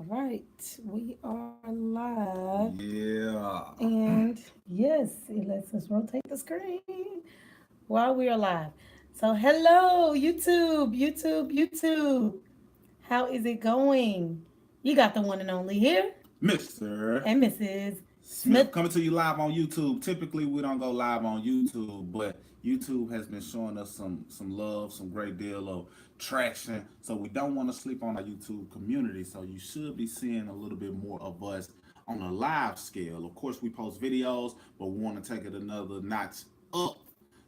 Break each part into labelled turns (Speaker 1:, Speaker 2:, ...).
Speaker 1: All right, we are live.
Speaker 2: Yeah.
Speaker 1: And yes, it lets us rotate the screen while we are live. So, hello, YouTube. How is it going? You got the one and only here,
Speaker 2: Mr.
Speaker 1: and Mrs. Smith.
Speaker 2: Smith coming to you live on YouTube. Typically, we don't go live on YouTube, but YouTube has been showing us some love, some great deal of traction. So we don't want to sleep on our YouTube community. So you should be seeing a little bit more of us on a live scale. Of course, we post videos, but we want to take it another notch up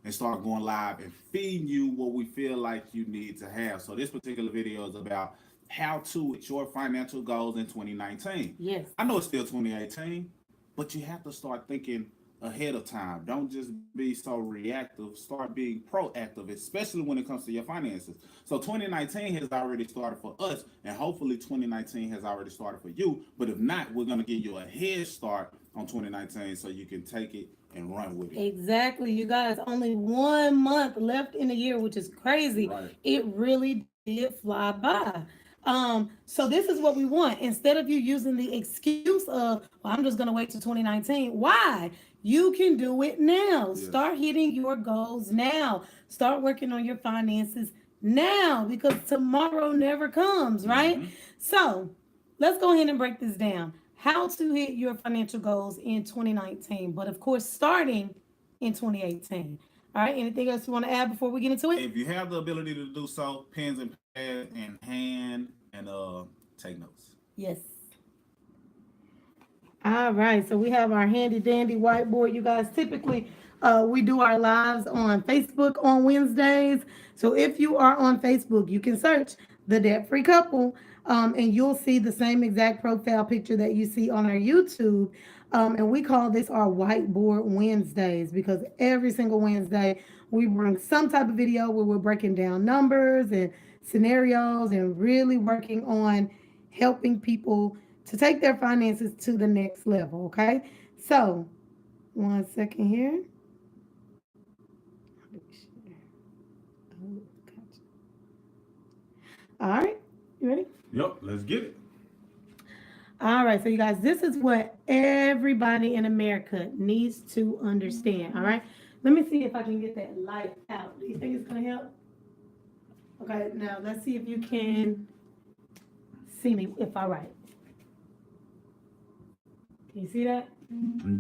Speaker 2: and start going live and feeding you what we feel like you need to have. So this particular video is about how to hit your financial goals in 2019.
Speaker 1: Yes.
Speaker 2: I know it's still 2018, but you have to start thinking ahead of time. Don't just be so reactive. Start being proactive, especially when it comes to your finances. So 2019 has already started for us, and hopefully 2019 has already started for you. But if not, we're gonna give you a head start on 2019 so you can take it and run with it.
Speaker 1: Exactly, you guys. Only 1 month left in the year, which is crazy.
Speaker 2: Right.
Speaker 1: It really did fly by. So this is what we want. Instead of you using the excuse of, well, I'm just gonna wait till 2019. Why? You can do it now.
Speaker 2: Yes.
Speaker 1: Start hitting your goals now. Start working on your finances now because tomorrow never comes, right?
Speaker 2: Mm-hmm.
Speaker 1: So let's go ahead and break this down. How to hit your financial goals in 2019, but of course, starting in 2018. All right, anything else you want to add before we get into it?
Speaker 2: If you have the ability to do so, pens and pad in hand and take notes.
Speaker 1: Yes. All right, so we have our handy dandy whiteboard. You guys, typically we do our lives on Facebook on Wednesdays. So if you are on Facebook, you can search the Debt Free Couple, and you'll see the same exact profile picture that you see on our YouTube. And we call this our Whiteboard Wednesdays because every single Wednesday we bring some type of video where we're breaking down numbers and scenarios and really working on helping people to take their finances to the next level. Okay, so 1 second here. Oh, gotcha. All right, you ready?
Speaker 2: Yep, let's get it.
Speaker 1: All right, so you guys, this is what everybody in America needs to understand. All right, let me see if I can get that light out. Do you think it's gonna help? Okay, now let's see if you can see me. If all right, can you see that?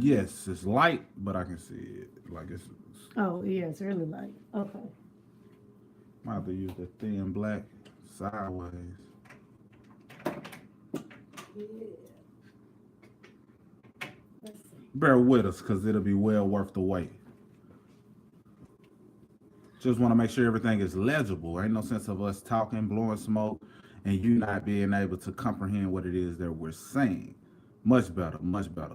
Speaker 2: Yes, it's light, but I can see it. Like it's
Speaker 1: Oh yeah, it's really light. Okay.
Speaker 2: might have to use the thin black sideways.
Speaker 1: Yeah. Let's see.
Speaker 2: Bear with us, cause it'll be well worth the wait. Just want to make sure everything is legible. Ain't no sense of us talking, blowing smoke, and you not being able to comprehend what it is that we're saying. Much better, much better.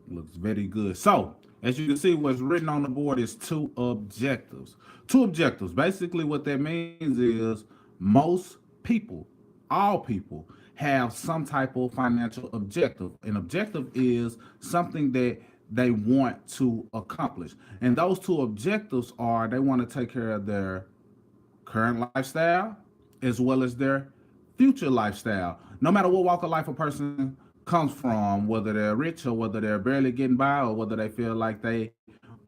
Speaker 2: Looks very good. So, as you can see, what's written on the board is two objectives. Two objectives. Basically, what that means is most people, all people, have some type of financial objective. An objective is something that they want to accomplish. And those two objectives are they want to take care of their current lifestyle as well as their future lifestyle. No matter what walk of life a person comes from, whether they're rich or whether they're barely getting by or whether they feel like they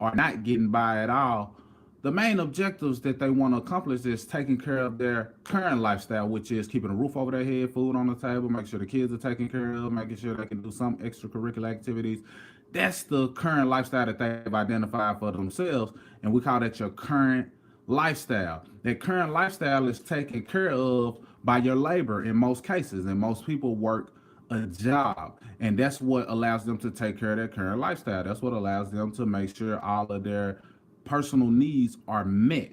Speaker 2: are not getting by at all, the main objectives that they want to accomplish is taking care of their current lifestyle, which is keeping a roof over their head, food on the table, making sure the kids are taken care of, making sure they can do some extracurricular activities. That's the current lifestyle that they've identified for themselves, and we call that your current lifestyle. That current lifestyle is taken care of by your labor in most cases, and most people work a job, and that's what allows them to take care of their current lifestyle. That's what allows them to make sure all of their personal needs are met.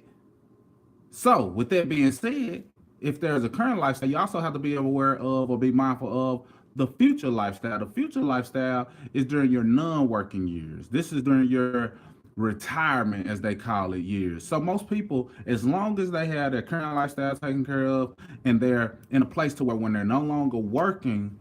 Speaker 2: So, with that being said, if there's a current lifestyle, you also have to be aware of or be mindful of the future lifestyle. The future lifestyle is during your non-working years. This is during your retirement, as they call it, years. So most people, as long as they have their current lifestyle taken care of and they're in a place to where when they're no longer working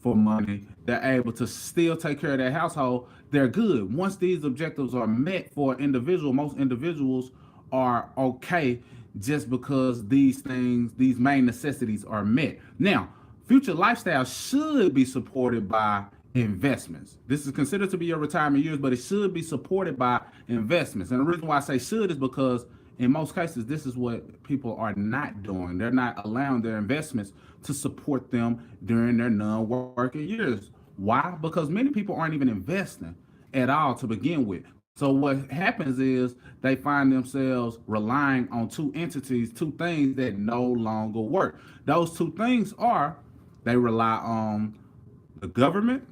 Speaker 2: for money, they're able to still take care of their household, they're good. Once these objectives are met for an individual, most individuals are okay just because these things, these main necessities are met. Now, future lifestyle should be supported by investments. This is considered to be your retirement years, but it should be supported by investments. And the reason why I say should is because in most cases, this is what people are not doing. They're not allowing their investments to support them during their non-working years. Why? Because many people aren't even investing at all to begin with. So what happens is they find themselves relying on two entities, two things that no longer work. Those two things are they rely on the government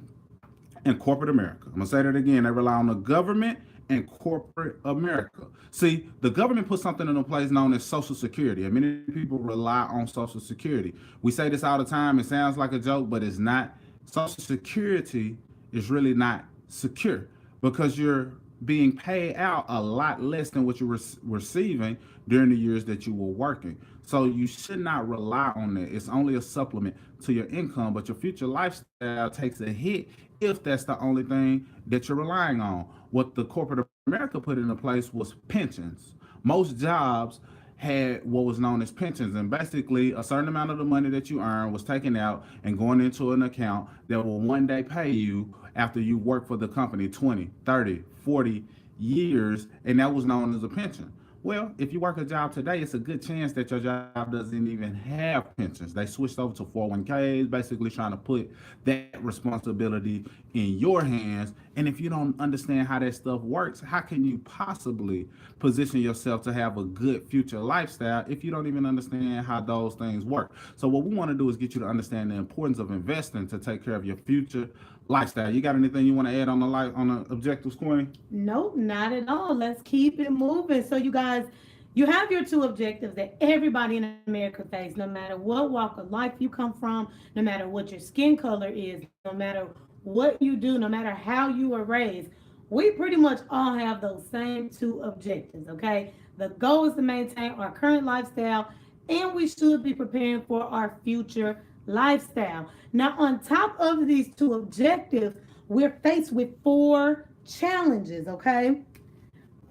Speaker 2: and corporate America. I'm gonna say that again. They rely on the government and corporate America. See, the government put something into place known as Social Security, and many people rely on Social Security. We say this all the time. It sounds like a joke, but it's not. Social Security is really not secure because you're being paid out a lot less than what you're receiving during the years that you were working. So you should not rely on that. It's only a supplement to your income, but your future lifestyle takes a hit if that's the only thing that you're relying on. What the corporate America put into place was pensions. Most jobs had what was known as pensions, and basically a certain amount of the money that you earn was taken out and going into an account that will one day pay you after you work for the company 20, 30, 40 years, and that was known as a pension. Well, if you work a job today, it's a good chance that your job doesn't even have pensions. They switched over to 401ks, basically trying to put that responsibility in your hands. And if you don't understand how that stuff works, how can you possibly position yourself to have a good future lifestyle if you don't even understand how those things work? So what we want to do is get you to understand the importance of investing to take care of your future lifestyle. You got anything you want to add on the objectives, Queen?
Speaker 1: Nope, not at all. Let's keep it moving. So, you guys, you have your two objectives that everybody in America face, no matter what walk of life you come from, no matter what your skin color is, no matter what you do, no matter how you were raised. We pretty much all have those same two objectives, okay? The goal is to maintain our current lifestyle, and we should be preparing for our future lifestyle. Now, on top of these two objectives, we're faced with four challenges, okay?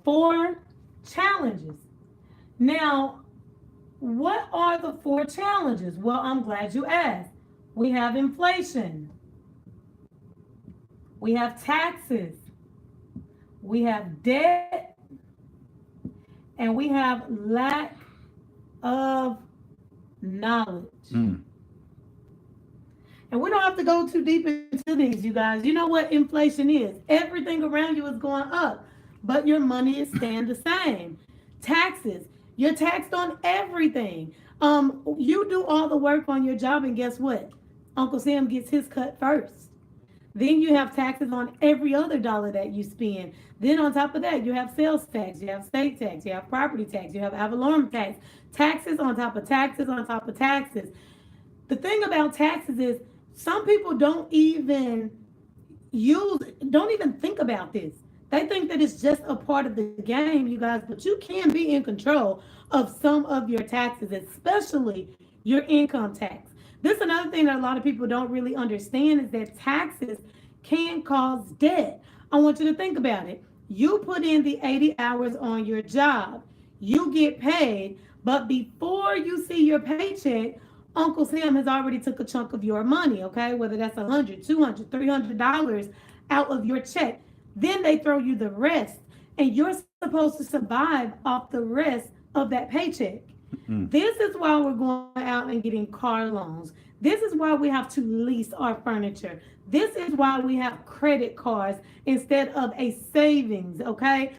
Speaker 1: Four challenges. Now, what are the four challenges? Well, I'm glad you asked. We have inflation, we have taxes, we have debt, and we have lack of knowledge. And we don't have to go too deep into these, you guys. You know what inflation is. Everything around you is going up, but your money is staying the same. Taxes. You're taxed on everything. You do all the work on your job, and guess what? Uncle Sam gets his cut first. Then you have taxes on every other dollar that you spend. Then on top of that, you have sales tax, you have state tax, you have property tax, you have ad valorem tax, taxes on top of taxes on top of taxes. The thing about taxes is some people don't even think about this. They think that it's just a part of the game, you guys, but you can be in control of some of your taxes, especially your income tax. This is another thing that a lot of people don't really understand is that taxes can cause debt. I want you to think about it. You put in the 80 hours on your job, you get paid, but before you see your paycheck, Uncle Sam has already took a chunk of your money, okay? Whether that's $100, $200, $300 out of your check. Then they throw you the rest, and you're supposed to survive off the rest of that paycheck. This is why we're going out and getting car loans. This is why we have to lease our furniture. This is why we have credit cards instead of a savings, okay?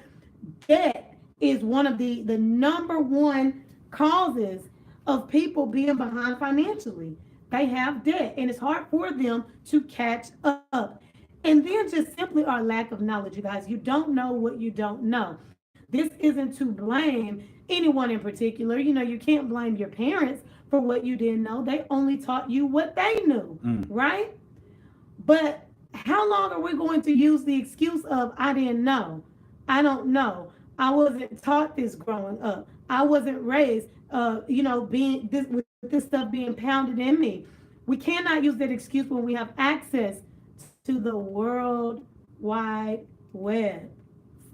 Speaker 1: Debt is one of the number one causes of people being behind financially. They have debt, and it's hard for them to catch up. And then just simply our lack of knowledge, you guys. You don't know what you don't know. This isn't to blame anyone in particular. You know, you can't blame your parents for what you didn't know. They only taught you what they knew, right? But how long are we going to use the excuse of, I didn't know? I don't know. I wasn't taught this growing up. I wasn't raised, being this with this stuff being pounded in me. We cannot use that excuse when we have access to the World Wide Web.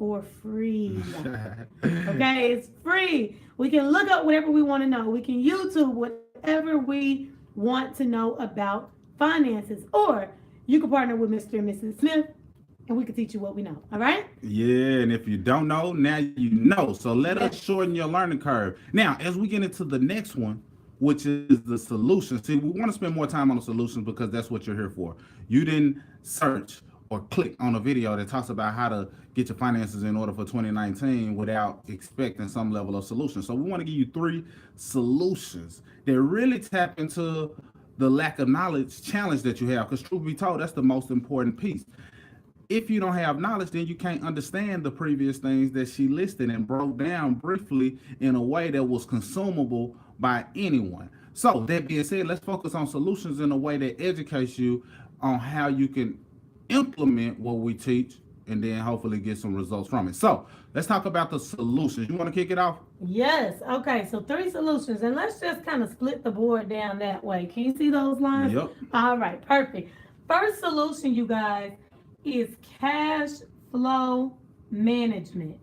Speaker 1: for free. Okay, it's free. We can look up whatever we want to know. We can YouTube whatever we want to know about finances. Or you can partner with Mr. and Mrs. Smith and we can teach you what we know. All right?
Speaker 2: Yeah, and if you don't know, now you know. So let us
Speaker 1: Yes.
Speaker 2: shorten your learning curve. Now, as we get into the next one, which is the solution. See, we want to spend more time on the solutions because that's what you're here for. You didn't search or click on a video that talks about how to get your finances in order for 2019 without expecting some level of solution. So we want to give you 3 solutions that really tap into the lack of knowledge challenge that you have. Because truth be told, that's the most important piece. If you don't have knowledge, then you can't understand the previous things that she listed and broke down briefly in a way that was consumable by anyone. So that being said, let's focus on solutions in a way that educates you on how you can implement what we teach and then hopefully get some results from it. So let's talk about the solutions. You want to kick it off?
Speaker 1: Yes. Okay. So 3 solutions. And let's just kind of split the board down that way. Can you see those lines?
Speaker 2: Yep.
Speaker 1: All right. Perfect. First solution, you guys, is cash flow management.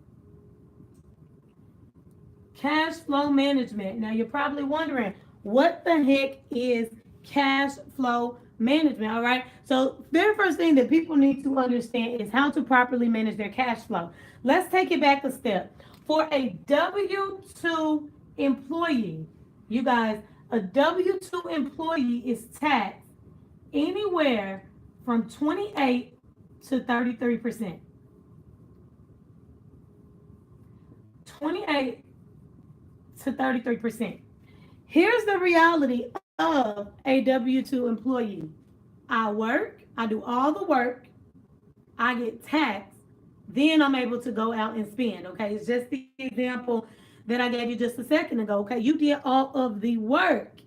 Speaker 1: Cash flow management. Now you're probably wondering, what the heck is cash flow management? All right. So very first thing that people need to understand is how to properly manage their cash flow. Let's take it back a step. For a W-2 employee, you guys, a W-2 employee is taxed anywhere from 28 to 33%. 28 to 33%. Here's the reality of a W-2 employee. I work, I do all the work, I get taxed, then I'm able to go out and spend. Okay, it's just the example that I gave you just a second ago. Okay, you did all of the work,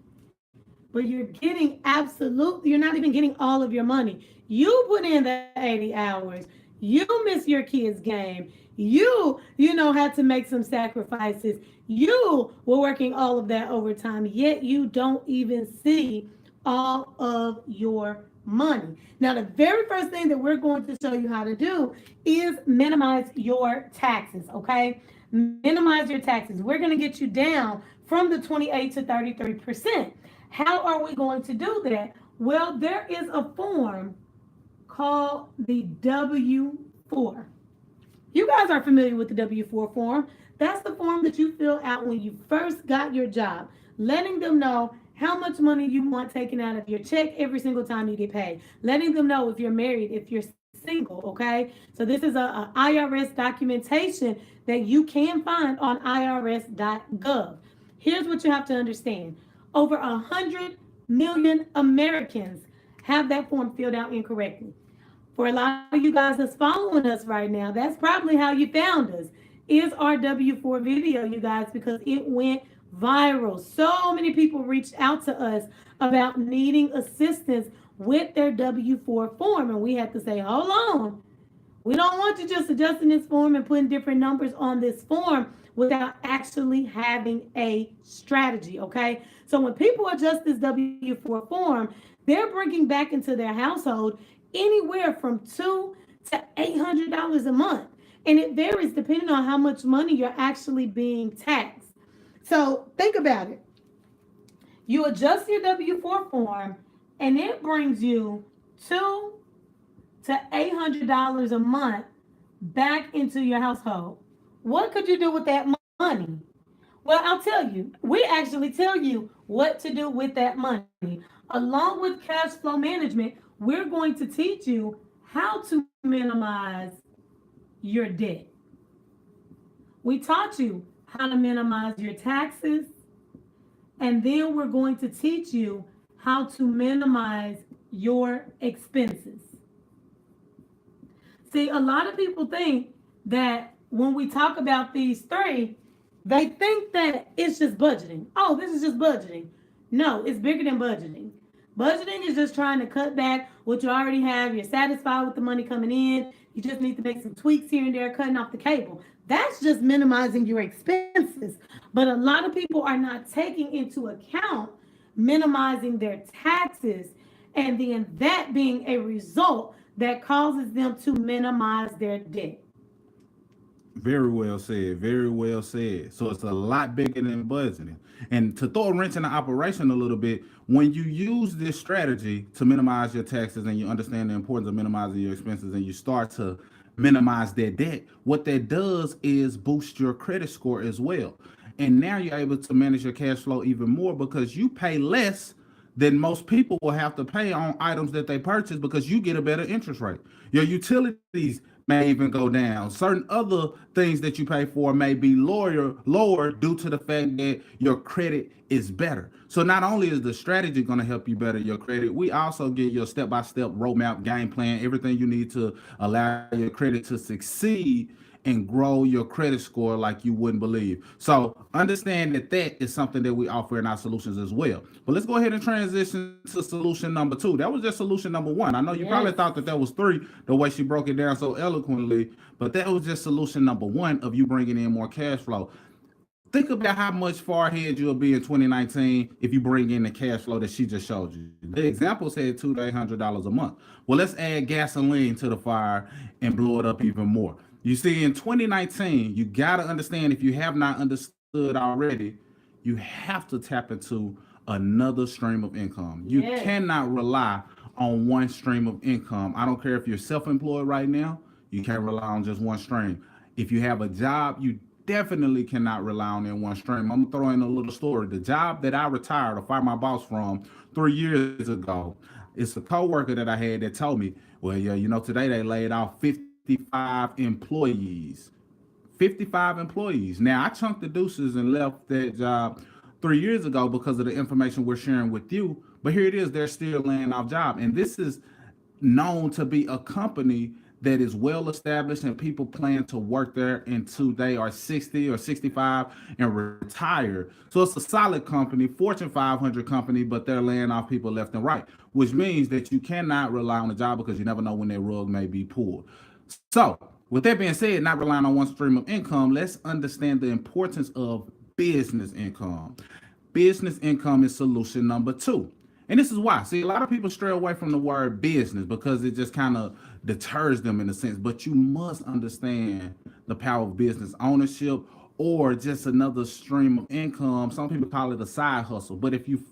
Speaker 1: but you're you're not even getting all of your money. You put in the 80 hours, you miss your kids' game, had to make some sacrifices, you were working all of that overtime, yet you don't even see all of your money. Now, the very first thing that we're going to show you how to do is minimize your taxes, okay? Minimize your taxes. We're going to get you down from the 28 to 33%. How are we going to do that? Well, there is a form called the W-4. You guys are familiar with the W-4 form. That's the form that you fill out when you first got your job, letting them know how much money you want taken out of your check every single time you get paid, letting them know if you're married, if you're single, okay? So this is a IRS documentation that you can find on irs.gov. Here's what you have to understand. Over 100 million Americans have that form filled out incorrectly. For a lot of you guys that's following us right now, that's probably how you found us, is our W-4 video, you guys, because it went viral. So many people reached out to us about needing assistance with their W-4 form, and we had to say, hold on. We don't want you just adjusting this form and putting different numbers on this form without actually having a strategy, okay? So when people adjust this W-4 form, they're bringing back into their household anywhere from $200 to $800 a month. And it varies depending on how much money you're actually being taxed. So think about it. You adjust your W-4 form and it brings you $200 to $800 a month back into your household. What could you do with that money? Well, I'll tell you. We actually tell you what to do with that money. Along with cash flow management, we're going to teach you how to minimize your debt. We taught you how to minimize your taxes, and then we're going to teach you how to minimize your expenses. See, a lot of people think that when we talk about these 3, they think that it's just budgeting. Oh, this is just budgeting. No, it's bigger than budgeting. Budgeting is just trying to cut back what you already have. You're satisfied with the money coming in. You just need to make some tweaks here and there, cutting off the cable. That's just minimizing your expenses. But a lot of people are not taking into account minimizing their taxes, and then that being a result that causes them to minimize their debt.
Speaker 2: Very well said. Very well said. So it's a lot bigger than budgeting. And to throw a wrench in the operation a little bit, when you use this strategy to minimize your taxes and you understand the importance of minimizing your expenses and you start to minimize that debt, what that does is boost your credit score as well. And now you're able to manage your cash flow even more because you pay less than most people will have to pay on items that they purchase because you get a better interest rate. Your utilities may even go down. Certain other things that you pay for may be lower due to the fact that your credit is better. So not only is the strategy going to help you better your credit, we also give you a step-by-step roadmap, game plan, everything you need to allow your credit to succeed and grow your credit score like you wouldn't believe. So understand that that is something that we offer in our solutions as well. But let's go ahead and transition to solution number 2. That was just solution number 1. I know you probably thought that was 3 the way she broke it down so eloquently, but that was just solution number 1 of you bringing in more cash flow. Think about how much far ahead you'll be in 2019 if you bring in the cash flow that she just showed you. The example said $200 to $800 a month. Well, let's add gasoline to the fire and blow it up even more. You see, in 2019, you got to understand, if you have not understood already, you have to tap into another stream of income. You cannot rely on one stream of income. I don't care if you're self-employed right now, you can't rely on just one stream. If you have a job, you definitely cannot rely on that one stream. I'm gonna throw in a little story. The job that I retired or fired my boss from 3 years ago, it's a coworker that I had that told me, well, yeah, today they laid off 55 employees. 55 employees. Now, I chunked the deuces and left that job 3 years ago because of the information we're sharing with you. But here it is, they're still laying off job. And this is known to be a company that is well established and people plan to work there until they are 60 or 65 and retire. So it's a solid company, Fortune 500 company, but they're laying off people left and right, which means that you cannot rely on the job because you never know when that rug may be pulled. So with that being said, not relying on one stream of income, let's understand the importance of business income. Business income is solution number 2. And this is why. See, a lot of people stray away from the word business because it just kind of deters them in a sense. But you must understand the power of business ownership or just another stream of income. Some people call it a side hustle. But if you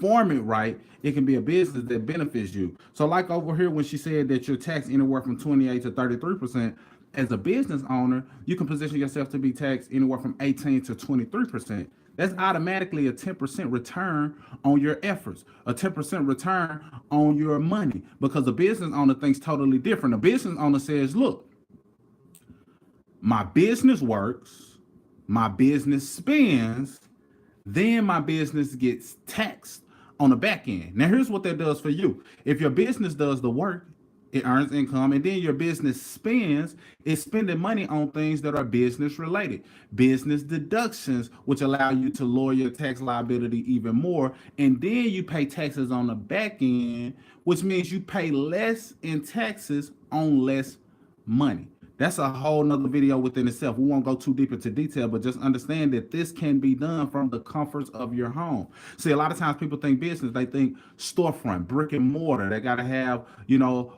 Speaker 2: form it right, it can be a business that benefits you. So like over here when she said that you're taxed anywhere from 28 to 33%, as a business owner, you can position yourself to be taxed anywhere from 18 to 23%. That's automatically a 10% return on your efforts, a 10% return on your money, because a business owner thinks totally different. A business owner says, look, my business works, my business spends, then my business gets taxed on the back end. Now, here's what that does for you. If your business does the work, it earns income, and then your business spends, it's spending money on things that are business related, business deductions, which allow you to lower your tax liability even more. And then you pay taxes on the back end, which means you pay less in taxes on less money. That's a whole nother video within itself. We won't go too deep into detail, but just understand that this can be done from the comforts of your home. See, a lot of times people think business, they think storefront, brick and mortar. They got to have,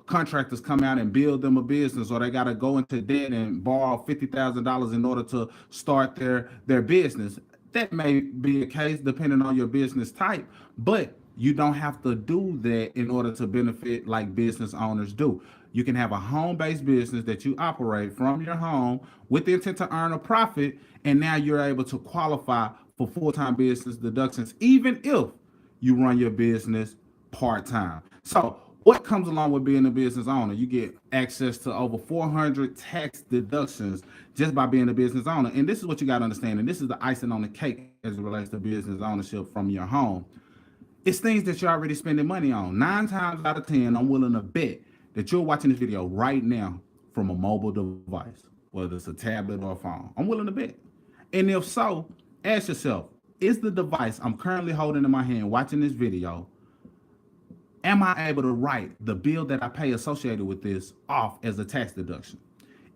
Speaker 2: contractors come out and build them a business, or they got to go into debt and borrow $50,000 in order to start their business. That may be the case depending on your business type, but you don't have to do that in order to benefit like business owners do. You can have a home-based business that you operate from your home with the intent to earn a profit, and now you're able to qualify for full-time business deductions, even if you run your business part-time. So what comes along with being a business owner? You get access to over 400 tax deductions just by being a business owner. And this is what you got to understand, and this is the icing on the cake as it relates to business ownership from your home. It's things that you're already spending money on. 9 times out of 10, I'm willing to bet that you're watching this video right now from a mobile device, whether it's a tablet or a phone. I'm willing to bet. And if so, ask yourself, is the device I'm currently holding in my hand watching this video, am I able to write the bill that I pay associated with this off as a tax deduction?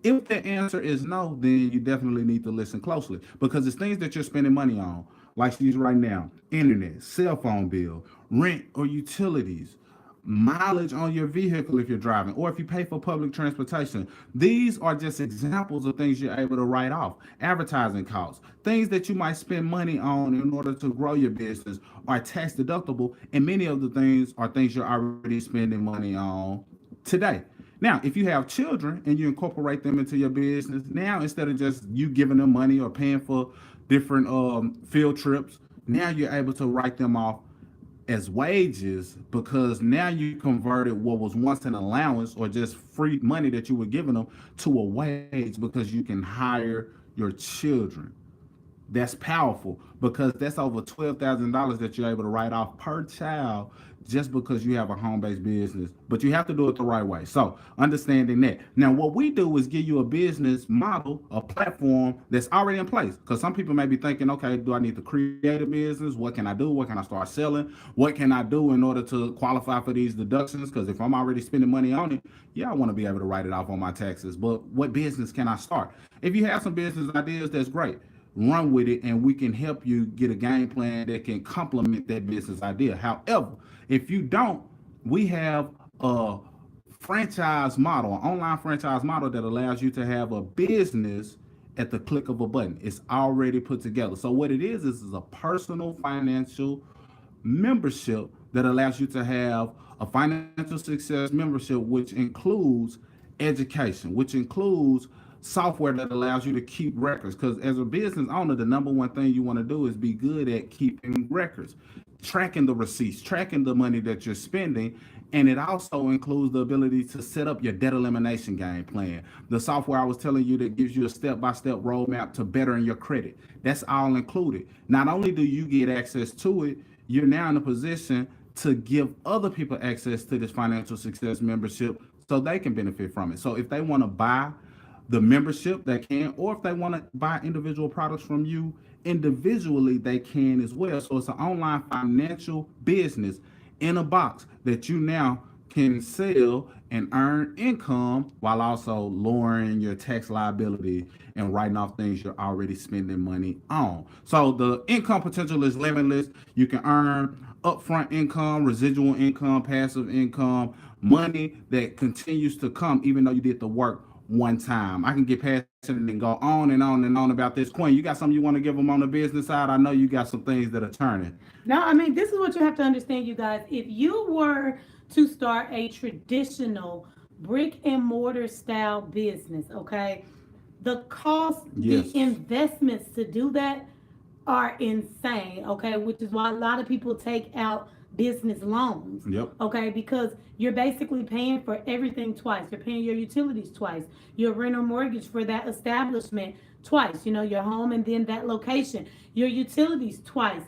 Speaker 2: If the answer is no, then you definitely need to listen closely, because it's things that you're spending money on, like these right now: internet, cell phone bill, rent or utilities, mileage on your vehicle if you're driving, or if you pay for public transportation. These are just examples of things you're able to write off. Advertising costs, things that you might spend money on in order to grow your business, are tax deductible, and many of the things are things you're already spending money on today. Now, if you have children and you incorporate them into your business, now instead of just you giving them money or paying for different field trips, now you're able to write them off as wages, because now you converted what was once an allowance or just free money that you were giving them to a wage, because you can hire your children. That's powerful, because that's over $12,000 that you're able to write off per child, just because you have a home-based business. But you have to do it the right way. So understanding that. Now, what we do is give you a business model, a platform that's already in place. Because some people may be thinking, okay, do I need to create a business? What can I do? What can I start selling? What can I do in order to qualify for these deductions? Because if I'm already spending money on it, yeah, I want to be able to write it off on my taxes. But what business can I start? If you have some business ideas, that's great. Run with it, and we can help you get a game plan that can complement that business idea. However, if you don't, we have a franchise model, an online franchise model that allows you to have a business at the click of a button. It's already put together. So what it is a personal financial membership that allows you to have a financial success membership, which includes education, which includes software that allows you to keep records. Because as a business owner, the number one thing you want to do is be good at keeping records, tracking the receipts, tracking the money that you're spending. And it also includes the ability to set up your debt elimination game plan. The software I was telling you that gives you a step-by-step roadmap to bettering your credit. That's all included. Not only do you get access to it, you're now in a position to give other people access to this financial success membership so they can benefit from it. So if they want to buy the membership, they can, or if they want to buy individual products from you individually, they can as well. So it's an online financial business in a box that you now can sell and earn income, while also lowering your tax liability and writing off things you're already spending money on. So the income potential is limitless. You can earn upfront income, residual income, passive income, money that continues to come even though you did the work one time. I can get past it and go on and on and on about this. Queen, you got something you want to give them on the business side? I know you got some things that are turning.
Speaker 1: No, I mean, this is what you have to understand, you guys. If you were to start a traditional brick and mortar style business, okay, the cost,
Speaker 2: Yes.
Speaker 1: the investments to do that are insane, okay, which is why a lot of people take out business loans.
Speaker 2: Yep.
Speaker 1: Okay, because you're basically paying for everything twice. You're paying your utilities twice, your rent or mortgage for that establishment twice, your home and then that location, your utilities twice,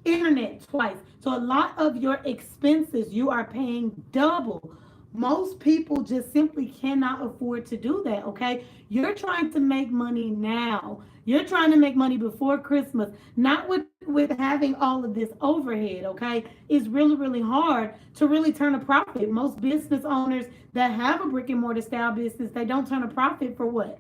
Speaker 1: internet twice. So a lot of your expenses you are paying double. Most people just simply cannot afford to do that, okay? You're trying to make money now. You're trying to make money before Christmas, not with having all of this overhead, okay? It's really, really hard to really turn a profit. Most business owners that have a brick and mortar style business, they don't turn a profit for what?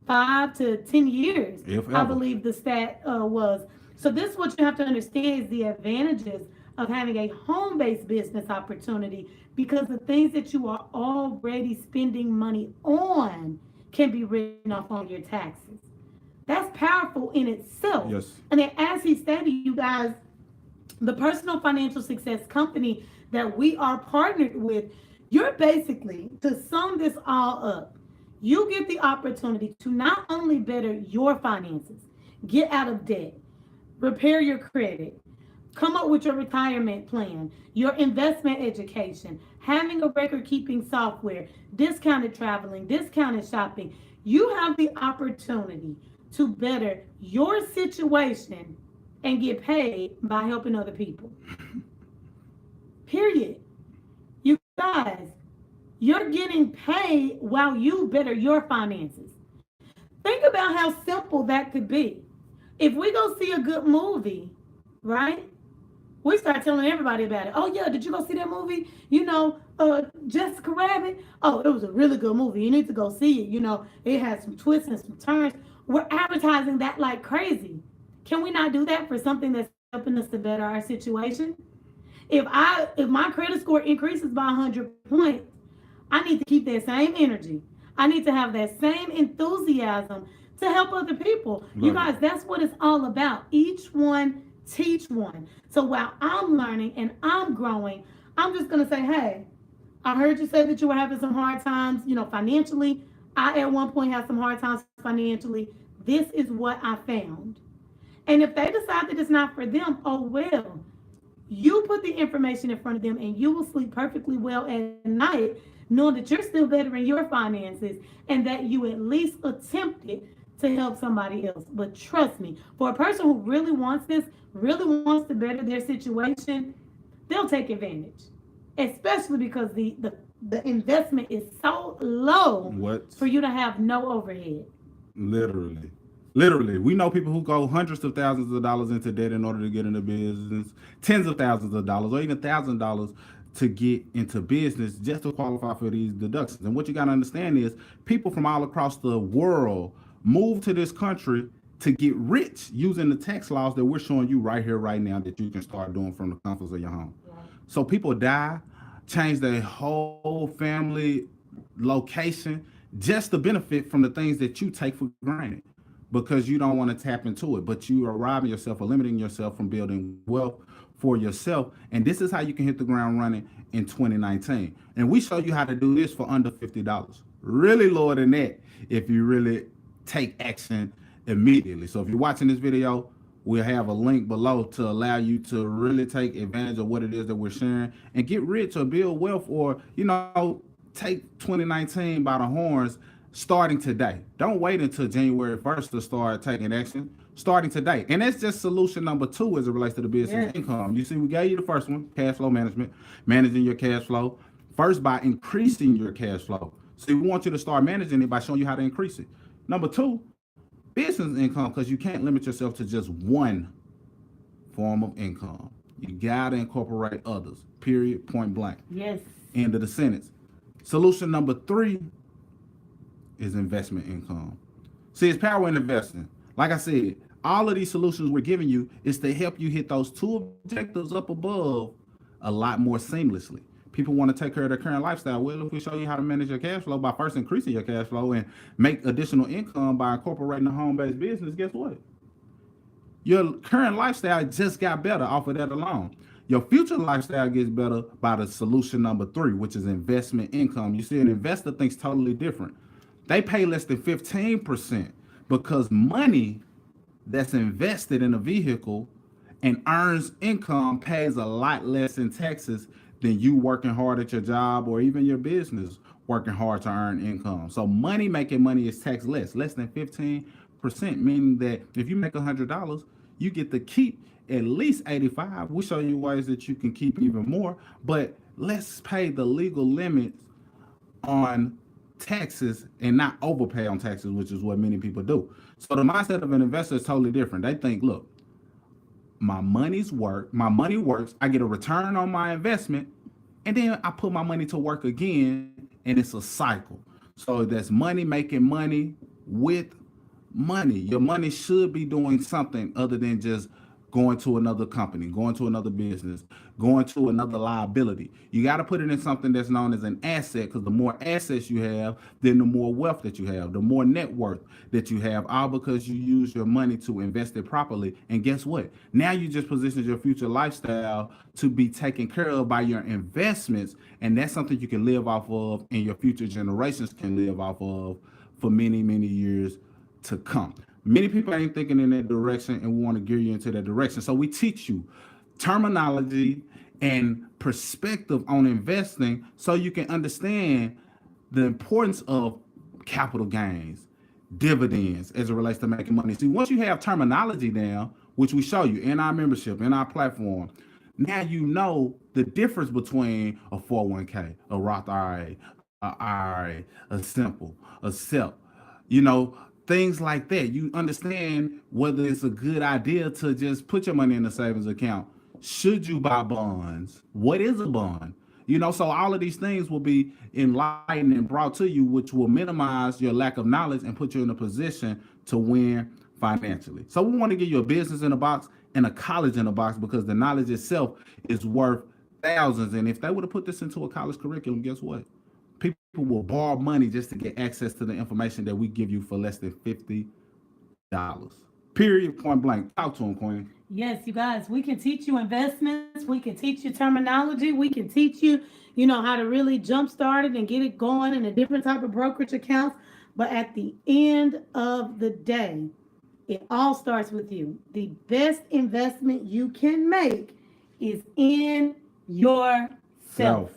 Speaker 1: 5 to 10 years,
Speaker 2: If
Speaker 1: I
Speaker 2: ever.
Speaker 1: believe the stat was. So this is what you have to understand is the advantages of having a home-based business opportunity, because the things that you are already spending money on can be written off on your taxes. That's powerful in itself.
Speaker 2: Yes.
Speaker 1: And then as he stated, you guys, the personal financial success company that we are partnered with, you're basically, to sum this all up, you get the opportunity to not only better your finances, get out of debt, repair your credit, come up with your retirement plan, your investment education, having a record keeping software, discounted traveling, discounted shopping. You have the opportunity to better your situation and get paid by helping other people. Period. You guys, you're getting paid while you better your finances. Think about how simple that could be. If we go see a good movie, right? We start telling everybody about it. Oh yeah, did you go see that movie? Jessica Rabbit. Oh, it was a really good movie. You need to go see it. It had some twists and some turns. We're advertising that like crazy. Can we not do that for something that's helping us to better our situation? If my credit score increases by 100 points, I need to keep that same energy. I need to have that same enthusiasm to help other people. You
Speaker 2: Love it.
Speaker 1: guys, that's what it's all about. Each one teach one. So while I'm learning and I'm growing, I'm just gonna say, hey, I heard you say that you were having some hard times, financially. I at one point had some hard times financially. This is what I found. And if they decide that it's not for them, oh well. You put the information in front of them and you will sleep perfectly well at night, knowing that you're still bettering your finances and that you at least attempted to help somebody else. But trust me, for a person who really wants this, really wants to better their situation, they'll take advantage. Especially because the investment is so low
Speaker 2: What?
Speaker 1: for you to have no overhead.
Speaker 2: Literally. Literally. We know people who go hundreds of thousands of dollars into debt in order to get into business, tens of thousands of dollars, or even $1,000 to get into business just to qualify for these deductions. And what you got to understand is people from all across the world move to this country to get rich using the tax laws that we're showing you right here, right now, that you can start doing from the comforts of your home. So people die, change their whole family location just to benefit from the things that you take for granted because you don't want to tap into it, but you are robbing yourself or limiting yourself from building wealth for yourself. And this is how you can hit the ground running in 2019. And we show you how to do this for under $50. Really lower than that if you really take action immediately. So if you're watching this video, we'll have a link below to allow you to really take advantage of what it is that we're sharing and get rich or build wealth or, take 2019 by the horns starting today. Don't wait until January 1st to start taking action. Starting today. And that's just solution number 2 as it relates to the business income. You see, we gave you the first one, cash flow management, managing your cash flow. First, by increasing your cash flow. So we want you to start managing it by showing you how to increase it. Number 2, business income, because you can't limit yourself to just one form of income. You gotta incorporate others. Period. Point blank.
Speaker 1: Yes.
Speaker 2: End of the sentence. Solution number 3 is investment income. See, it's power in investing. Like I said, all of these solutions we're giving you is to help you hit those 2 objectives up above a lot more seamlessly. People want to take care of their current lifestyle. Well, if we show you how to manage your cash flow by first increasing your cash flow and make additional income by incorporating a home-based business, guess what? Your current lifestyle just got better off of that alone. Your future lifestyle gets better by the solution number 3, which is investment income. You see, an investor thinks totally different. They pay less than 15% because money that's invested in a vehicle and earns income pays a lot less in taxes than you working hard at your job or even your business working hard to earn income. So making money is taxed less than 15%, meaning that if you make $100, you get to keep at least 85. We show you ways that you can keep even more, but let's pay the legal limits on taxes and not overpay on taxes, which is what many people do. So the mindset of an investor is totally different. They think, look, my money works, I get a return on my investment, and then I put my money to work again, and it's a cycle. So that's money making money with money. Your money should be doing something other than just going to another company, going to another business, going to another liability. You got to put it in something that's known as an asset, because the more assets you have, then the more wealth that you have, the more net worth that you have, all because you use your money to invest it properly. And guess what? Now you just positioned your future lifestyle to be taken care of by your investments, and that's something you can live off of and your future generations can live off of for many, many years to come. Many people ain't thinking in that direction, and we want to gear you into that direction. So we teach you terminology and perspective on investing so you can understand the importance of capital gains, dividends as it relates to making money. See, once you have terminology down, which we show you in our membership, in our platform, now you know the difference between a 401k, a Roth IRA, a IRA, a simple, a SEP, things like that. You understand whether it's a good idea to just put your money in a savings account. Should you buy bonds? What is a bond? So all of these things will be enlightened and brought to you, which will minimize your lack of knowledge and put you in a position to win financially. So we want to give you a business in a box and a college in a box, because the knowledge itself is worth thousands. And if they would have put this into a college curriculum, guess what? People will borrow money just to get access to the information that we give you for less than $50. Period. Point blank. Talk to them, Queen.
Speaker 1: Yes, you guys, we can teach you investments. We can teach you terminology. We can teach you, how to really jumpstart it and get it going in a different type of brokerage accounts. But at the end of the day, it all starts with you. The best investment you can make is in yourself.
Speaker 2: Self.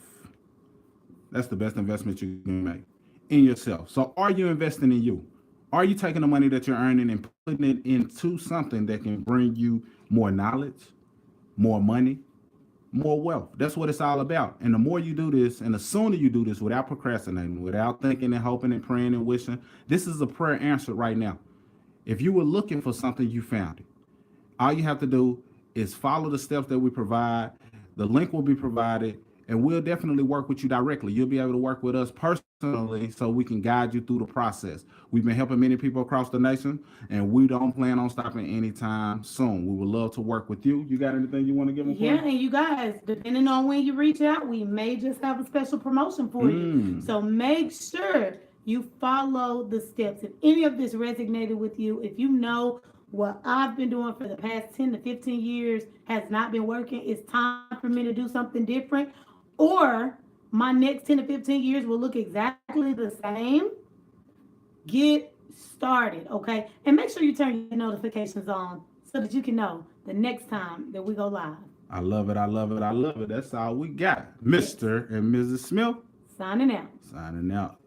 Speaker 2: That's the best investment you can make in yourself. So are you investing in you? Are you taking the money that you're earning and putting it into something that can bring you more knowledge, more money, more wealth? That's what it's all about. And the more you do this, and the sooner you do this without procrastinating, without thinking and hoping and praying and wishing, this is a prayer answered right now. If you were looking for something, you found it. All you have to do is follow the steps that we provide. The link will be provided, and we'll definitely work with you directly. You'll be able to work with us personally so we can guide you through the process. We've been helping many people across the nation, and we don't plan on stopping anytime soon. We would love to work with you. You got anything you want to give them?
Speaker 1: Yeah, and you guys, depending on when you reach out, we may just have a special promotion for you. So make sure you follow the steps. If any of this resonated with you, if you know what I've been doing for the past 10 to 15 years has not been working, it's time for me to do something different, or my next 10 to 15 years will look exactly the same, get started, okay? And make sure you turn your notifications on so that you can know the next time that we go live.
Speaker 2: I love it. I love it. I love it. That's all we got. Mr. and Mrs. Smith.
Speaker 1: Signing out.
Speaker 2: Signing out.